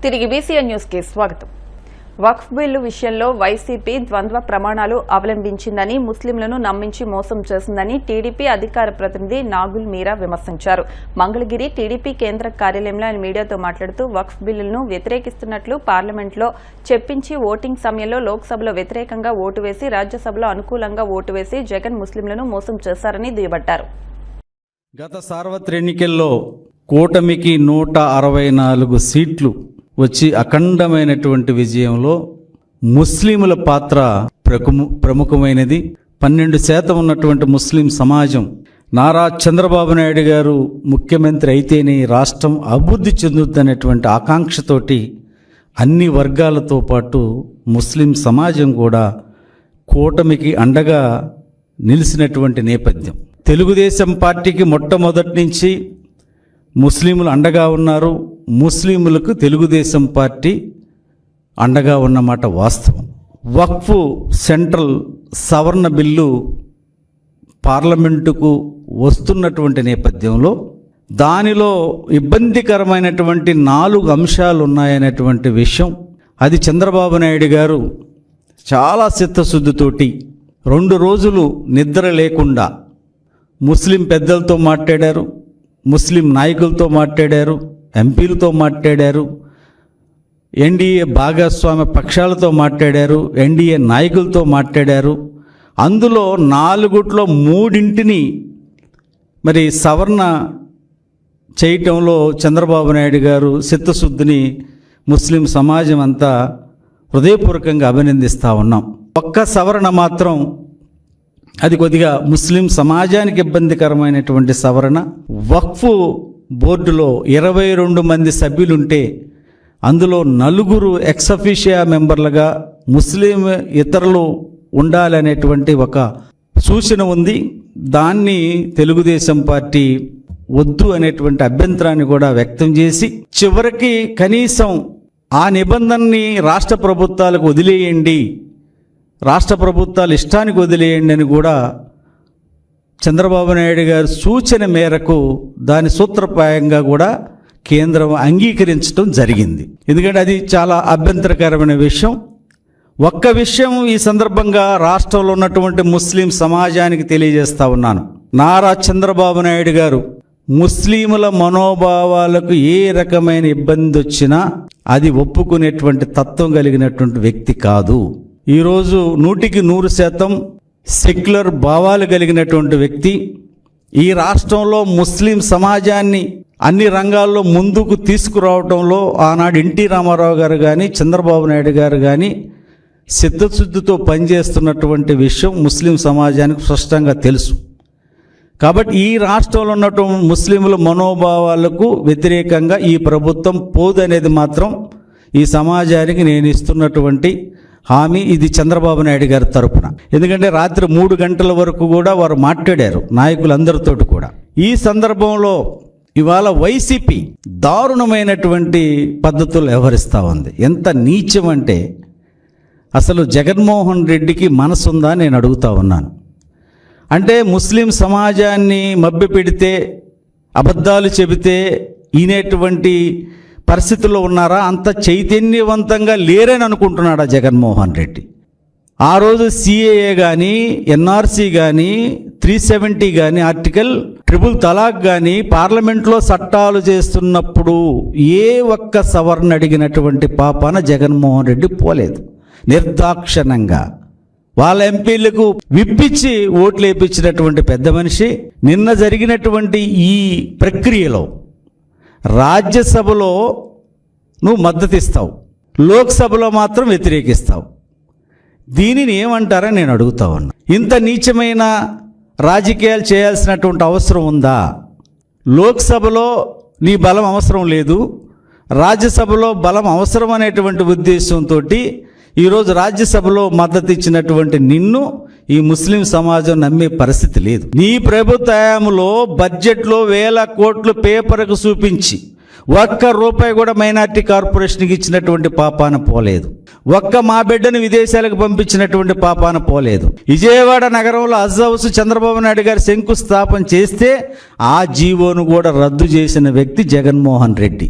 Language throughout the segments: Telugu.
తిరిగి బీసీఎన్ న్యూస్ కి స్వాగతం. వక్ఫ్ బిల్లు విషయంలో వైసీపీ ద్వంద్వ ప్రమాణాలు అవలంబించిందని, ముస్లింలను నమ్మించి మోసం చేసిందని టీడీపీ అధికార ప్రతినిధి నాగుల్ మీరా విమర్శించారు. మంగళగిరి టీడీపీ కేంద్ర కార్యాలయంలో ఆయన మీడియాతో మాట్లాడుతూ వక్ఫ్ బిల్లును వ్యతిరేకిస్తున్నట్లు పార్లమెంట్లో చెప్పించి ఓటింగ్ సమయంలో లోక్సభలో వ్యతిరేకంగా ఓటు వేసి రాజ్యసభలో అనుకూలంగా ఓటు వేసి జగన్ ముస్లింలను మోసం చేశారని దుయ్యబట్టారు. గత సార్వత్రిక ఎన్నికల్లో కూటమికి 164 సీట్లు వచ్చి అఖండమైనటువంటి విజయంలో ముస్లింల పాత్ర ప్రముఖమైనది. 12% ఉన్నటువంటి ముస్లిం సమాజం నారా చంద్రబాబు నాయుడు గారు ముఖ్యమంత్రి అయితేనే రాష్ట్రం అభివృద్ధి చెందుద్దనేటువంటి ఆకాంక్షతోటి అన్ని వర్గాలతో పాటు ముస్లిం సమాజం కూడా కూటమికి అండగా నిలిచినటువంటి నేపథ్యం. తెలుగుదేశం పార్టీకి మొట్టమొదటి నుంచి ముస్లింలు అండగా ఉన్నారు. ముస్లింలకు తెలుగుదేశం పార్టీ అండగా ఉన్నమాట వాస్తవం. వక్ఫ్ సెంట్రల్ సవరణ బిల్లు పార్లమెంటుకు వస్తున్నటువంటి నేపథ్యంలో దానిలో ఇబ్బందికరమైనటువంటి 4 అంశాలు ఉన్నాయనేటువంటి విషయం, అది చంద్రబాబు నాయుడు గారు చాలా చిత్తశుద్ధితోటి 2 రోజులు నిద్ర లేకుండా ముస్లిం పెద్దలతో మాట్లాడారు, ముస్లిం నాయకులతో మాట్లాడారు, ఎంపీలతో మాట్లాడారు, ఎన్డీఏ భాగస్వామ్య పక్షాలతో మాట్లాడారు, ఎన్డీఏ నాయకులతో మాట్లాడారు. అందులో 4 3 మరి సవరణ చేయటంలో చంద్రబాబు నాయుడు గారు చిత్తశుద్ధిని ముస్లిం సమాజం అంతా హృదయపూర్వకంగా అభినందిస్తూ ఉన్నాం. ఒక్క సవరణ మాత్రం అది కొద్దిగా ముస్లిం సమాజానికి ఇబ్బందికరమైనటువంటి సవరణ. వక్ఫ్ బోర్డులో 22 మంది సభ్యులుంటే అందులో 4 ఎక్స్-అఫీషియా మెంబర్లుగా ముస్లిం ఇతరులు ఉండాలనేటువంటి ఒక సూచన ఉంది. దాన్ని తెలుగుదేశం పార్టీ వద్దు అనేటువంటి అభ్యంతరాన్ని కూడా వ్యక్తం చేసి చివరికి కనీసం ఆ నిబంధనని రాష్ట్ర ప్రభుత్వాలకు వదిలేయండి, రాష్ట్ర ప్రభుత్వాలు ఇష్టానికి వదిలేయండి అని కూడా చంద్రబాబు నాయుడు గారి సూచన మేరకు దాని సూత్రప్రాయంగా కూడా కేంద్రం అంగీకరించడం జరిగింది. ఎందుకంటే అది చాలా అభ్యంతరకరమైన విషయం. ఒక్క విషయం ఈ సందర్భంగా రాష్ట్రంలో ఉన్నటువంటి ముస్లిం సమాజానికి తెలియజేస్తా ఉన్నాను. నారా చంద్రబాబు నాయుడు గారు ముస్లింల మనోభావాలకు ఏ రకమైన ఇబ్బంది వచ్చినా అది ఒప్పుకునేటువంటి తత్వం కలిగినటువంటి వ్యక్తి కాదు. ఈరోజు 100% సెక్యులర్ భావాలు కలిగినటువంటి వ్యక్తి. ఈ రాష్ట్రంలో ముస్లిం సమాజాన్ని అన్ని రంగాల్లో ముందుకు తీసుకురావడంలో ఆనాడు ఎన్టీ రామారావు గారు కానీ చంద్రబాబు నాయుడు గారు కానీ సిద్ధశుద్ధితో పనిచేస్తున్నటువంటి విషయం ముస్లిం సమాజానికి స్పష్టంగా తెలుసు. కాబట్టి ఈ రాష్ట్రంలో ఉన్నటువంటి ముస్లింల మనోభావాలకు వ్యతిరేకంగా ఈ ప్రభుత్వం పోదనేది మాత్రం ఈ సమాజానికి నేను ఇస్తున్నటువంటి హామీ. ఇది చంద్రబాబు నాయుడు గారి తరపున. ఎందుకంటే రాత్రి 3 గంటల వరకు కూడా వారు మాట్లాడారు నాయకులందరితో కూడా. ఈ సందర్భంలో ఇవాళ వైసీపీ దారుణమైనటువంటి పద్ధతులు వ్యవహరిస్తూ ఉంది. ఎంత నీచం అంటే అసలు జగన్మోహన్ రెడ్డికి మనసుందా నేను అడుగుతా ఉన్నాను. అంటే ముస్లిం సమాజాన్ని మభ్యపెడితే అబద్ధాలు చెబితే ఈనేటువంటి పరిస్థితుల్లో ఉన్నారా? అంత చైతన్యవంతంగా లేరని అనుకుంటున్నాడా జగన్మోహన్ రెడ్డి? ఆ రోజు సిఏఏ కానీ, ఎన్ఆర్సీ కానీ, 370 కానీ, ఆర్టికల్ 3 కానీ పార్లమెంట్లో చట్టాలు చేస్తున్నప్పుడు ఏ ఒక్క సవరణ అడిగినటువంటి పాపాన జగన్మోహన్ రెడ్డి పోలేదు. నిర్దాక్షణంగా వాళ్ళ ఎంపీలకు విప్పించి ఓట్లు వేయించినటువంటి పెద్ద మనిషి. నిన్న జరిగినటువంటి ఈ ప్రక్రియలో రాజ్యసభలో నువ్వు మద్దతు ఇస్తావు, లోక్సభలో మాత్రం వ్యతిరేకిస్తావు. దీనిని ఏమంటారని నేను అడుగుతా ఉన్నా. ఇంత నీచమైన రాజకీయాలు చేయాల్సినటువంటి అవసరం ఉందా? లోక్సభలో నీ బలం అవసరం లేదు, రాజ్యసభలో బలం అవసరం అనేటువంటి ఉద్దేశంతో ఈరోజు రాజ్యసభలో మద్దతు ఇచ్చినటువంటి నిన్ను ఈ ముస్లిం సమాజం నమ్మే పరిస్థితి లేదు. నీ ప్రభుత్వ హయాంలో బడ్జెట్లో 1000 కోట్లు పేపర్కు చూపించి ₹1 కూడా మైనార్టీ కార్పొరేషన్కి ఇచ్చినటువంటి పాపాన పోలేదు. మా బిడ్డను విదేశాలకు పంపించినటువంటి పాపాన పోలేదు. విజయవాడ నగరంలో హజ్ హౌస్ చంద్రబాబు నాయుడు గారు శంకుస్థాపన చేస్తే ఆ జీవోను కూడా రద్దు చేసిన వ్యక్తి జగన్మోహన్ రెడ్డి.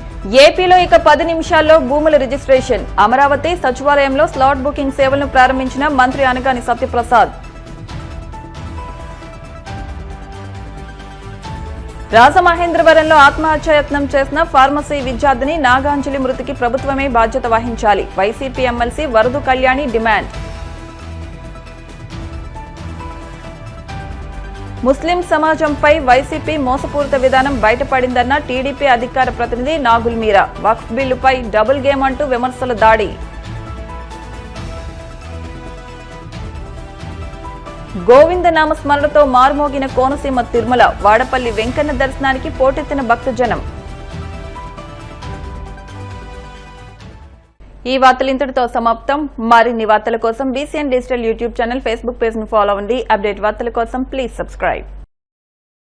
ఏపీలో ఇక 10 నిమిషాల్లో భూముల రిజిస్ట్రేషన్. అమరావతి సచివాలయంలో స్లాట్ బుకింగ్ సేవలను ప్రారంభించిన మంత్రి అనగాని సత్యప్రసాద్. రాజమహేంద్రవరంలో ఆత్మహత్యాయత్నం చేసిన ఫార్మసీ విద్యార్థిని నాగాంజలి మృతికి ప్రభుత్వమే బాధ్యత వహించాలి. YCP MLC Varudu Kalyani demand. Muslim సమాజంపై వైసీపీ మోసపూరిత విధానం బయటపడిందన్న టీడీపీ అధికార ప్రతినిధి నాగుల్ మీరా. వక్ఫ్ బిల్లుపై డబుల్ గేమ్ అంటూ విమర్శల దాడి. గోవింద నామస్మరణతో మారుమోగిన కోనసీమ తిరుమల. వాడపల్లి వెంకన్న దర్శనానికి పోటెత్తిన భక్తజనం. ఈ వార్తలు ఇంతటితో సమాప్తం. మరిన్ని వార్తల కోసం BCN digital YouTube channel, Facebook page ను ఫాలో అవ్వండి. అప్డేట్ వార్తల కోసం ప్లీజ్ సబ్స్క్రైబ్.